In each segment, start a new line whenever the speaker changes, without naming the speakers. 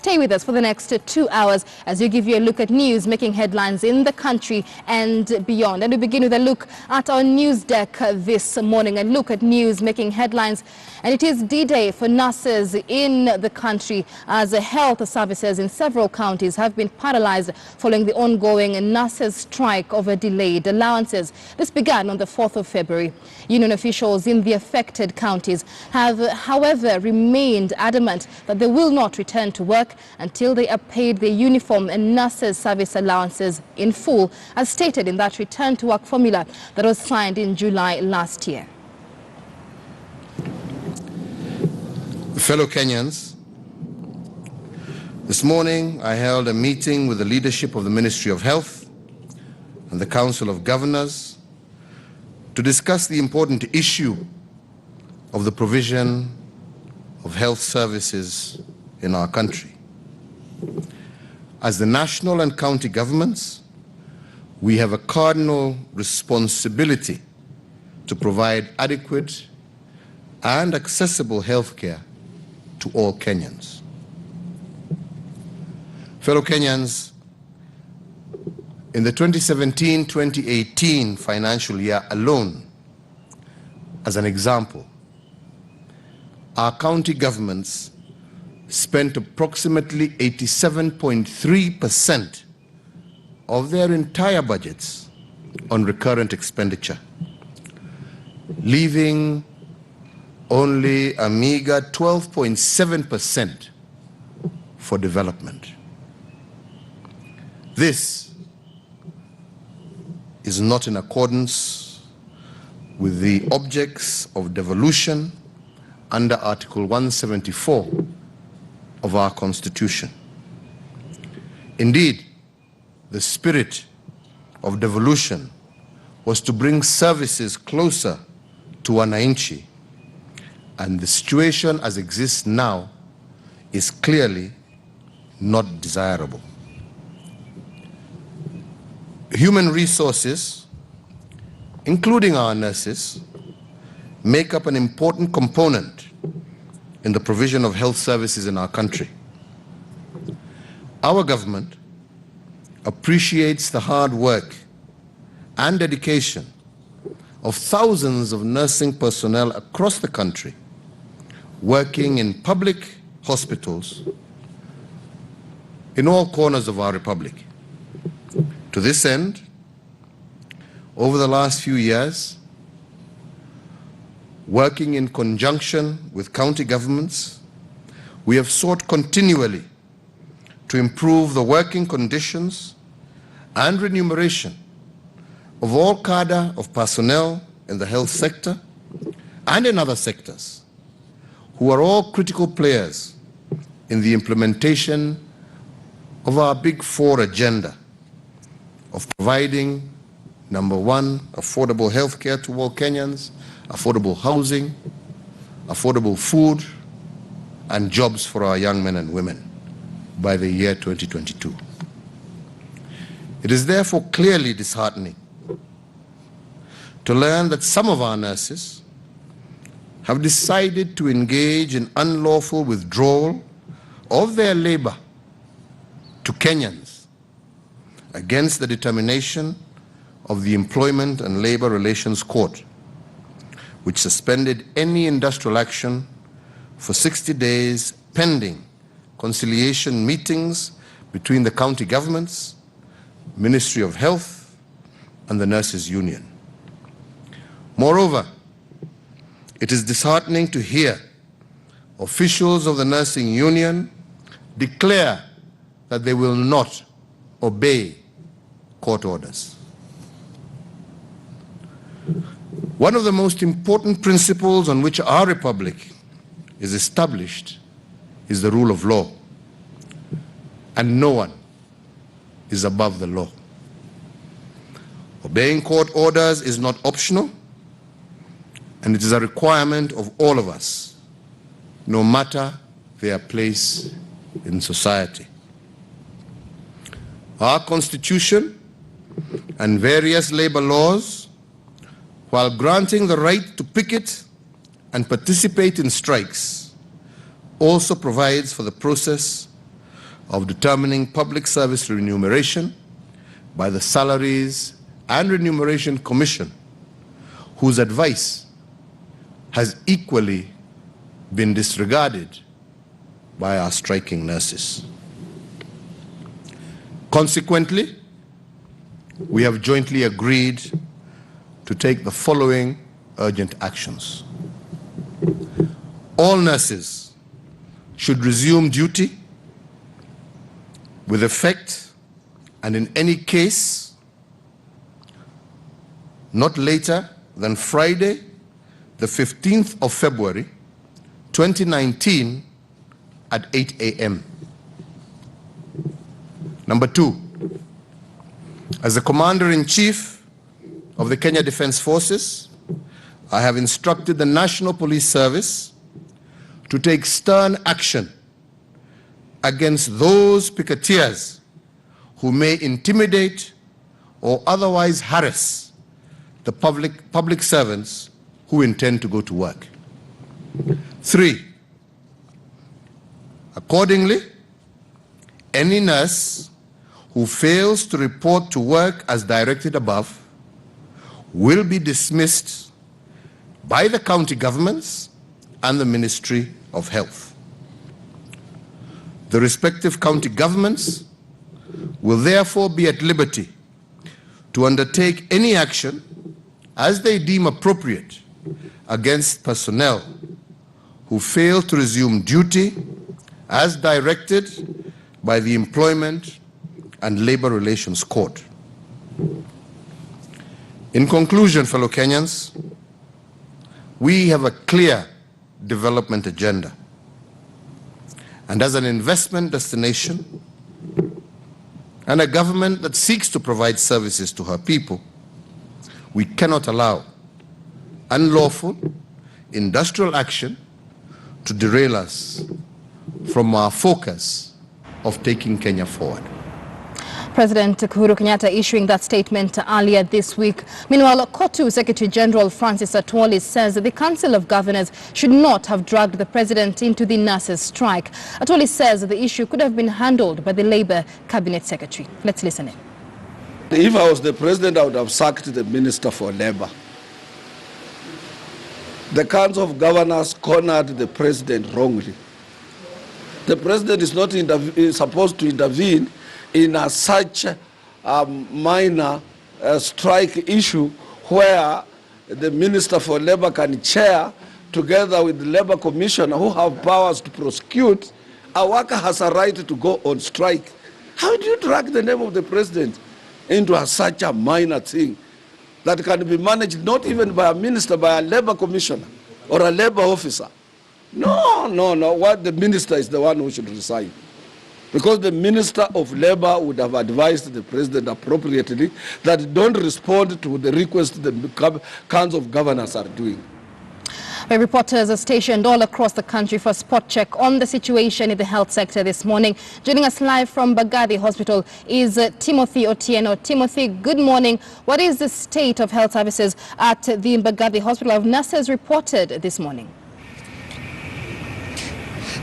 Stay with us for the next 2 hours as we give you a look at news making headlines in the country and beyond. And we begin with a look at our news deck this morning, a look at news making headlines. And it is D-Day for nurses in the country as health services in several counties have been paralyzed following the ongoing nurses' strike over delayed allowances. This began on the 4th of February. Union officials in the affected counties have, however, remained adamant that they will not return to work until they are paid their uniform and nurses' service allowances in full, as stated in that return to work formula that was signed in July last year.
Fellow Kenyans, this morning I held a meeting with the leadership of the Ministry of Health and the Council of Governors to discuss the important issue of the provision of health services in our country. As the national and county governments, we have a cardinal responsibility to provide adequate and accessible health care to all Kenyans. Fellow Kenyans, in the 2017-2018 financial year alone, as an example, our county governments spent approximately 87.3% of their entire budgets on recurrent expenditure, leaving only a meager 12.7% for development. This is not in accordance with the objects of devolution under Article 174 of our Constitution. Indeed, the spirit of devolution was to bring services closer to wananchi, and the situation as exists now is clearly not desirable. Human resources, including our nurses, make up an important component in the provision of health services in our country. Our government appreciates the hard work and dedication of thousands of nursing personnel across the country working in public hospitals in all corners of our republic. To this end, over the last few years, working in conjunction with county governments, we have sought continually to improve the working conditions and remuneration of all cadre of personnel in the health sector and in other sectors, who are all critical players in the implementation of our Big Four agenda of providing, number one, affordable health care to all Kenyans, affordable housing, affordable food, and jobs for our young men and women by the year 2022. It is therefore clearly disheartening to learn that some of our nurses have decided to engage in unlawful withdrawal of their labor to Kenyans against the determination of the Employment and Labor Relations Court, which suspended any industrial action for 60 days pending conciliation meetings between the county governments, Ministry of Health, and the Nurses Union. Moreover, it is disheartening to hear officials of the Nursing Union declare that they will not obey court orders. One of the most important principles on which our republic is established is the rule of law, and no one is above the law. Obeying court orders is not optional, and it is a requirement of all of us, no matter their place in society. Our Constitution and various labor laws, while granting the right to picket and participate in strikes, also provides for the process of determining public service remuneration by the Salaries and Remuneration Commission, whose advice has equally been disregarded by our striking nurses. Consequently, we have jointly agreed to take the following urgent actions. All nurses should resume duty with effect and in any case not later than Friday, the 15th of February, 2019 at 8 a.m. Number 2, as the Commander-in-Chief of the Kenya Defence Forces, I have instructed the National Police Service to take stern action against those picketeers who may intimidate or otherwise harass the public servants who intend to go to work. 3, accordingly, any nurse who fails to report to work as directed above will be dismissed by the county governments and the Ministry of Health. The respective county governments will therefore be at liberty to undertake any action as they deem appropriate against personnel who fail to resume duty as directed by the Employment and Labor Relations Court. In conclusion, fellow Kenyans, we have a clear development agenda. And as an investment destination and a government that seeks to provide services to her people, we cannot allow unlawful industrial action to derail us from our focus of taking Kenya forward.
President Uhuru Kenyatta issuing that statement earlier this week. Meanwhile, KOTU Secretary General Francis Atwoli says that the Council of Governors should not have dragged the president into the nurses' strike. Atwoli says that the issue could have been handled by the Labour Cabinet Secretary. Let's listen in.
If I was the president, I would have sacked the Minister for Labour. The Council of Governors cornered the president wrongly. The president is not supposed to intervene in such a minor strike issue where the Minister for Labour can chair together with the Labour Commissioner who have powers to prosecute. A worker has a right to go on strike. How do you drag the name of the president into such a minor thing that can be managed not even by a minister, by a Labour Commissioner or a Labour officer? No. What the minister is the one who should resign. Because the Minister of Labour would have advised the President appropriately that don't respond to the request the Council of Governors are doing.
Our reporters are stationed all across the country for a spot check on the situation in the health sector this morning. Joining us live from Mbagathi Hospital is Timothy Otieno. Timothy, good morning. What is the state of health services at the Mbagathi Hospital? Have nurses reported this morning?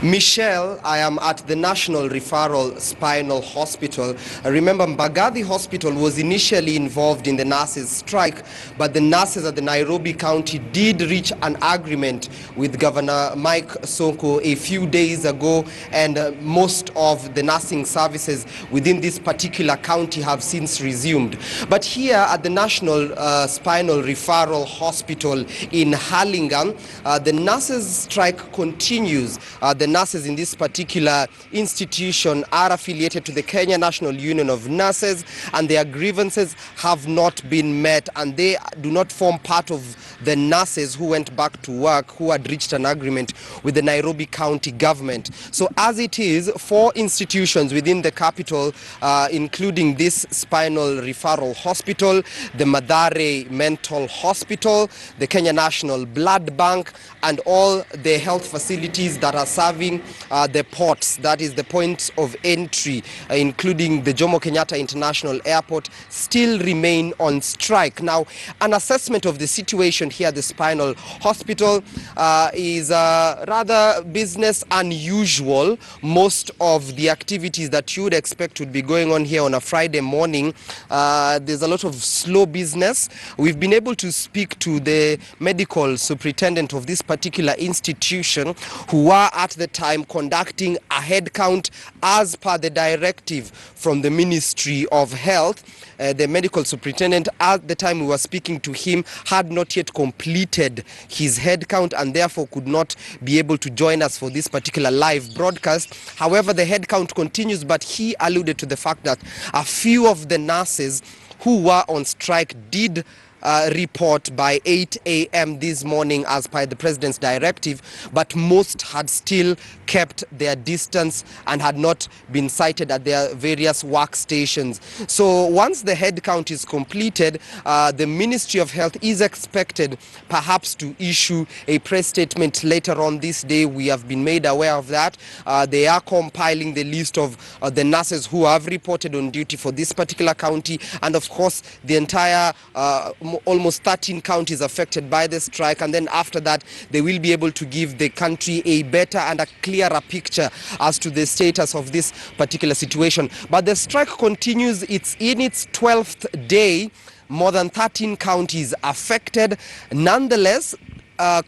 Michelle, I am at the National Referral Spinal Hospital. Remember, Mbagathi Hospital was initially involved in the nurses' strike, but the nurses at the Nairobi County did reach an agreement with Governor Mike Sonko a few days ago, and most of the nursing services within this particular county have since resumed. But here at the National Spinal Referral Hospital in Hurlingham, the nurses' strike continues. The nurses in this particular institution are affiliated to the Kenya National Union of Nurses, and their grievances have not been met, and they do not form part of the nurses who went back to work, who had reached an agreement with the Nairobi County government. So as it is, 4 institutions within the capital, including this spinal referral hospital, the Mathare Mental Hospital, the Kenya National Blood Bank, and all the health facilities that are serving having the ports, that is the points of entry, including the Jomo Kenyatta International Airport, still remain on strike. Now, an assessment of the situation here at the Spinal Hospital is rather business unusual. Most of the activities that you would expect would be going on here on a Friday morning, there's a lot of slow business. We've been able to speak to the medical superintendent of this particular institution, who were at the time conducting a head count as per the directive from the Ministry of Health. The medical superintendent, at the time we were speaking to him, had not yet completed his head count and therefore could not be able to join us for this particular live broadcast. However, the head count continues, but he alluded to the fact that a few of the nurses who were on strike did report by 8 a.m. this morning as per the president's directive, but most had still kept their distance and had not been sighted at their various workstations. So once the head count is completed, the Ministry of Health is expected perhaps to issue a press statement later on this day. We have been made aware of that. They are compiling the list of the nurses who have reported on duty for this particular county, and of course the entire almost 13 counties affected by the strike, and then after that they will be able to give the country a better and a clearer picture as to the status of this particular situation. But the strike continues. It's in its 12th day, more than 13 counties affected. Nonetheless,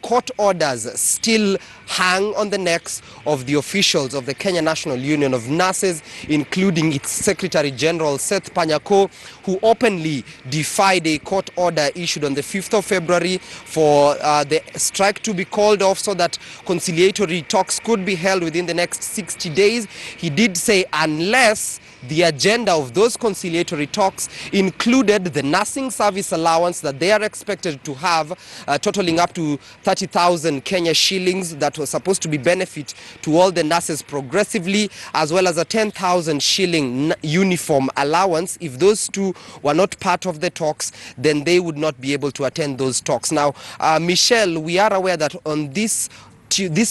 court orders still hang on the necks of the officials of the Kenya National Union of Nurses, including its Secretary General Seth Panyako, who openly defied a court order issued on the 5th of February for the strike to be called off so that conciliatory talks could be held within the next 60 days. He did say unless the agenda of those conciliatory talks included the nursing service allowance that they are expected to have, totaling up to 30,000 Kenya shillings that was supposed to be benefit to all the nurses progressively, as well as a 10,000 shilling uniform allowance. If those two were not part of the talks, then they would not be able to attend those talks. Now, Michelle, we are aware that on this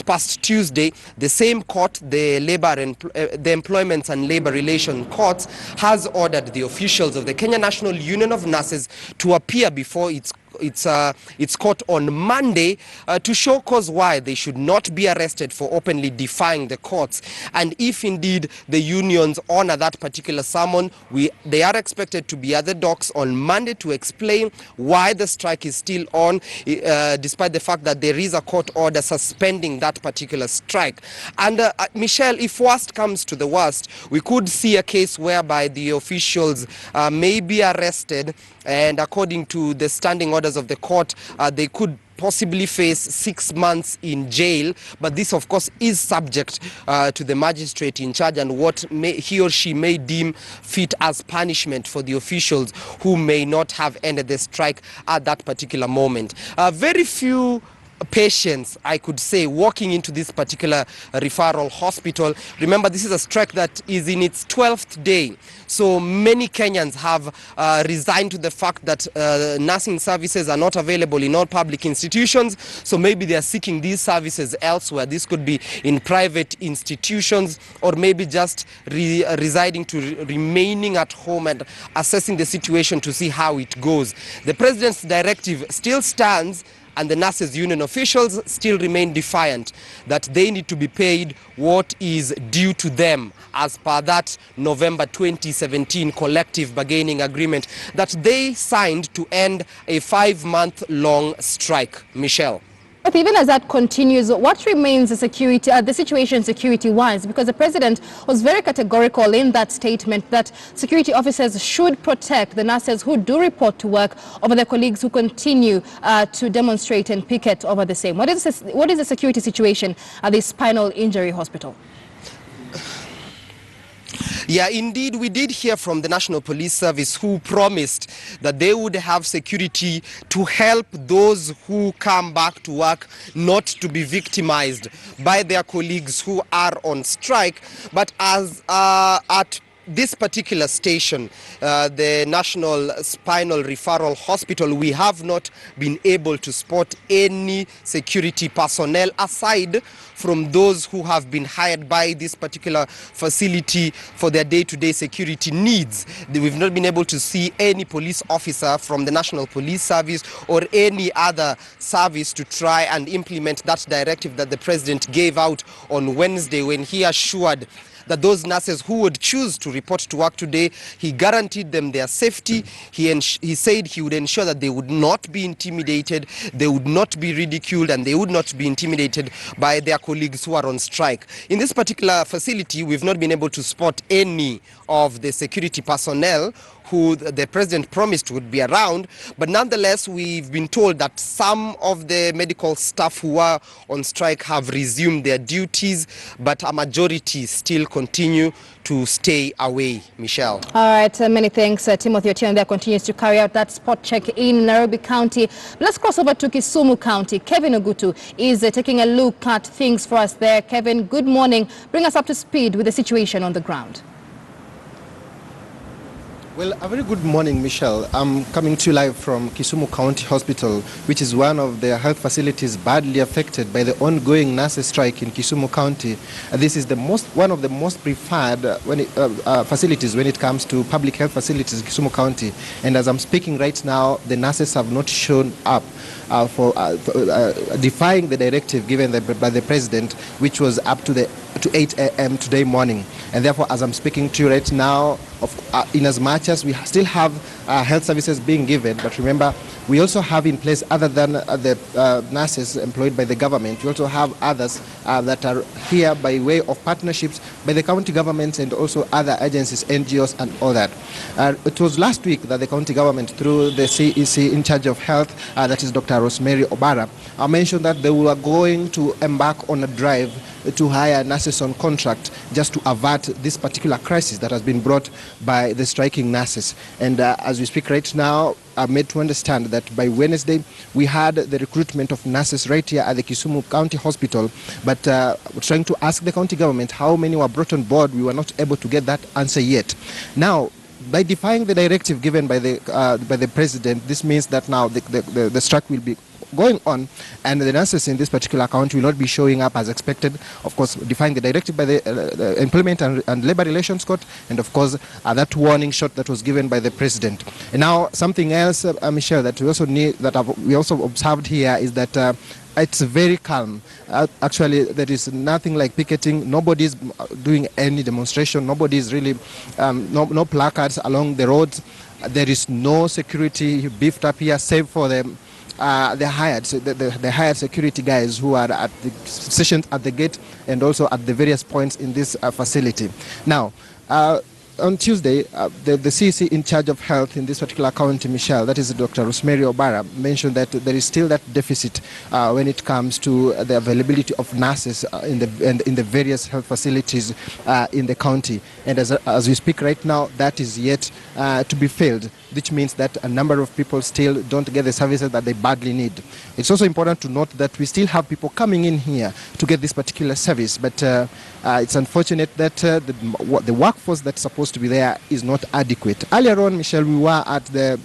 past Tuesday, the same court, the Employment and Labor Relation Court, has ordered the officials of the Kenya National Union of Nurses to appear before its court on Monday to show cause why they should not be arrested for openly defying the courts. And if indeed the unions honor that particular summon, they are expected to be at the docks on Monday to explain why the strike is still on, despite the fact that there is a court order suspending that particular strike. And Michelle, if worst comes to the worst, we could see a case whereby the officials may be arrested, and according to the standing orders of the court, they could possibly face 6 months in jail. But this, of course, is subject to the magistrate in charge and what he or she may deem fit as punishment for the officials who may not have ended the strike at that particular moment. Very few patients, I could say, walking into this particular referral hospital. Remember, this is a strike that is in its 12th day. So many Kenyans have resigned to the fact that nursing services are not available in all public institutions. So maybe they are seeking these services elsewhere. This could be in private institutions, or maybe just residing to remaining at home and assessing the situation to see how it goes. The president's directive still stands, and the nurses union officials still remain defiant that they need to be paid what is due to them as per that November 2017 collective bargaining agreement that they signed to end a 5-month-long strike. Michelle.
But even as that continues, what remains the situation security-wise? Because the president was very categorical in that statement that security officers should protect the nurses who do report to work over their colleagues who continue to demonstrate and picket over the same. What is the security situation at the Spinal Injury Hospital?
Yeah, indeed, we did hear from the National Police Service, who promised that they would have security to help those who come back to work not to be victimized by their colleagues who are on strike. But as at this particular station, the National Spinal Referral Hospital, we have not been able to spot any security personnel aside from those who have been hired by this particular facility for their day-to-day security needs. We've not been able to see any police officer from the National Police Service or any other service to try and implement that directive that the president gave out on Wednesday, when he assured that those nurses who would choose to report to work today, he guaranteed them their safety. He said he would ensure that they would not be intimidated, they would not be ridiculed, and they would not be intimidated by their colleagues who are on strike. In this particular facility, we've not been able to spot any of the security personnel who the president promised would be around, but nonetheless we've been told that some of the medical staff who are on strike have resumed their duties, but a majority still continue to stay away. Michelle.
All right, many thanks. Timothy Otieno there continues to carry out that spot check in Nairobi County. Let's cross over to Kisumu County. Kevin Ogutu is taking a look at things for us there. Kevin, good morning. Bring us up to speed with the situation on the ground.
Well, a very good morning, Michelle. I'm coming to you live from Kisumu County Hospital, which is one of the health facilities badly affected by the ongoing nurses strike in Kisumu County. This is one of the most preferred facilities when it comes to public health facilities in Kisumu County. And as I'm speaking right now, the nurses have not shown up for defying the directive given by the president, which was up to 8 a.m. today morning. And therefore, as I'm speaking to you right now, in as much as we still have health services being given, but remember, we also have in place, other than the nurses employed by the government, we also have others that are here by way of partnerships by the county governments and also other agencies, NGOs and all that. It was last week that the county government, through the CEC in charge of health, that is Dr. Rosemary Obara, mentioned that they were going to embark on a drive to hire nurses on contract just to avert this particular crisis that has been brought by the striking nurses. And as we speak right now, I'm made to understand that by Wednesday we had the recruitment of nurses right here at the Kisumu County Hospital, but trying to ask the county government how many were brought on board, we were not able to get that answer yet. Now, by defying the directive given by the president, this means that now the strike will be going on, and the nurses in this particular county will not be showing up as expected, of course defying the directive by the Employment and Labor Relations Court, and of course that warning shot that was given by the president. And now something else, Michelle, that we also observed here is that it's very calm. Actually, there is nothing like picketing. Nobody's doing any demonstration. Nobody's really, no placards along the roads. There is no security beefed up here, save for the hired security guys who are at the stations at the gate and also at the various points in this facility. Now, on Tuesday, the CEC in charge of health in this particular county, Michelle, that is Dr. Rosemary Obara, mentioned that there is still that deficit when it comes to the availability of nurses in the various health facilities in the county. And as we speak right now, that is yet to be filled, which means that a number of people still don't get the services that they badly need. It's also important to note that we still have people coming in here to get this particular service, but it's unfortunate that the workforce that's supposed to be there is not adequate. Earlier on, Michelle, we were at the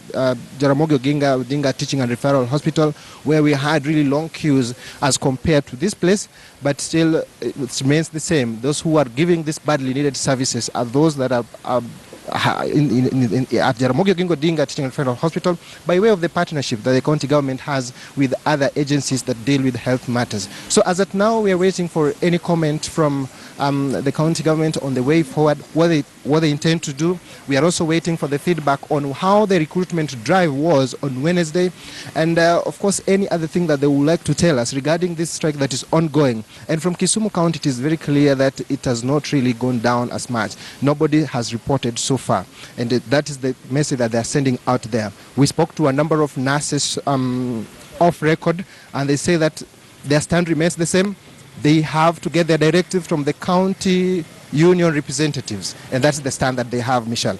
Jaramogi Oginga Odinga Teaching and Referral Hospital, where we had really long queues as compared to this place, but still it remains the same. Those who are giving this badly needed services are those that are at Jaramogi Oginga Odinga Teaching and Referral Hospital by way of the partnership that the county government has with other agencies that deal with health matters. So as at now, we are waiting for any comment from the county government on the way forward, what they intend to do. We are also waiting for the feedback on how the recruitment drive was on Wednesday, and of course any other thing that they would like to tell us regarding this strike that is ongoing. And from Kisumu County, it is very clear that it has not really gone down as much. Nobody has reported so far, and that is the message that they are sending out there. We spoke to a number of nurses off record, and they say that their stand remains the same. They have to get their directive from the county union representatives, and that's the stand that they have, Michelle.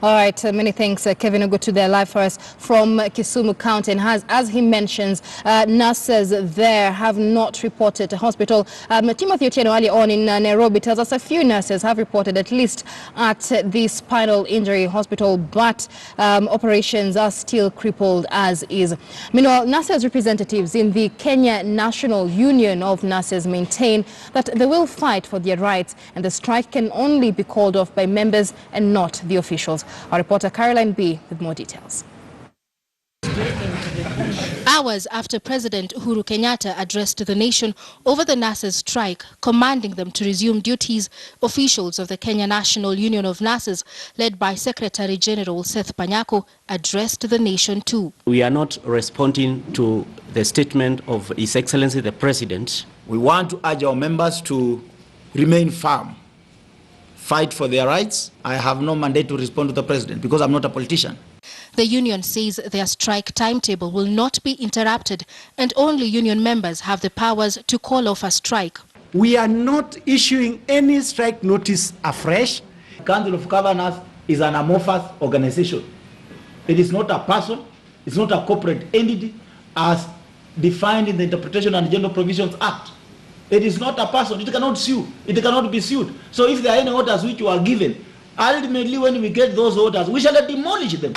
All right, many thanks, Kevin Ogutu there live for us from Kisumu County. And as he mentions, nurses there have not reported to hospital. Timothy Otieno earlier on in Nairobi tells us a few nurses have reported at least at the spinal injury hospital, but operations are still crippled as is. Meanwhile, nurses representatives in the Kenya National Union of Nurses maintain that they will fight for their rights, and the strike can only be called off by members and not the officials. Our reporter Caroline B with more details. Hours after President Uhuru Kenyatta addressed the nation over the nurses' strike, commanding them to resume duties, officials of the Kenya National Union of Nurses, led by Secretary General Seth Panyako, addressed the nation too.
We are not responding to the statement of His Excellency the President.
We want to urge our members to remain firm, fight for their rights. I have no mandate to respond to the President because I'm not a politician.
The union says their strike timetable will not be interrupted, and only union members have the powers to call off a strike.
We are not issuing any strike notice afresh. The Council of Governors is an amorphous organization. It is not a person, it's not a corporate entity as defined in the Interpretation and General Provisions Act. It is not a person, it cannot sue, it cannot be sued. So if there are any orders which you are given, ultimately when we get those orders, we shall demolish them.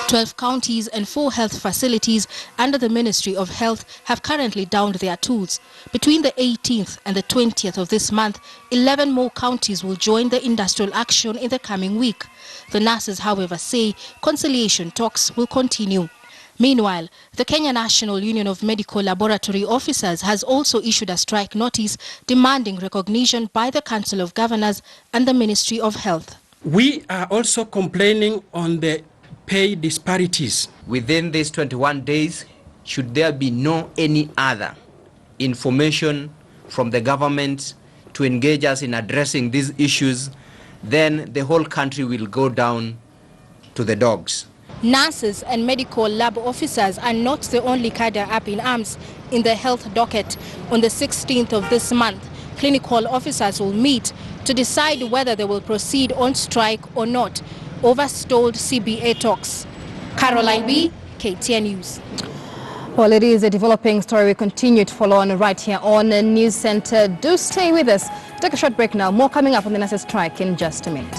12 counties and 4 health facilities under the Ministry of Health have currently downed their tools. Between the 18th and the 20th of this month, 11 more counties will join the industrial action in the coming week. The nurses, however, say conciliation talks will continue. Meanwhile, the Kenya National Union of Medical Laboratory Officers has also issued a strike notice demanding recognition by the Council of Governors and the Ministry of Health.
We are also complaining on the pay disparities.
Within these 21 days, should there be no any other information from the government to engage us in addressing these issues, then the whole country will go down to the dogs.
Nurses and medical lab officers are not the only cadre up in arms. In the health docket, on the 16th of this month, clinical officers will meet to decide whether they will proceed on strike or not over stalled CBA talks. Caroline B, KTN News. Well, it is a developing story we continue to follow on right here on News Center. Do stay with us. Take a short break now. More coming up on the nurses' strike in just a minute.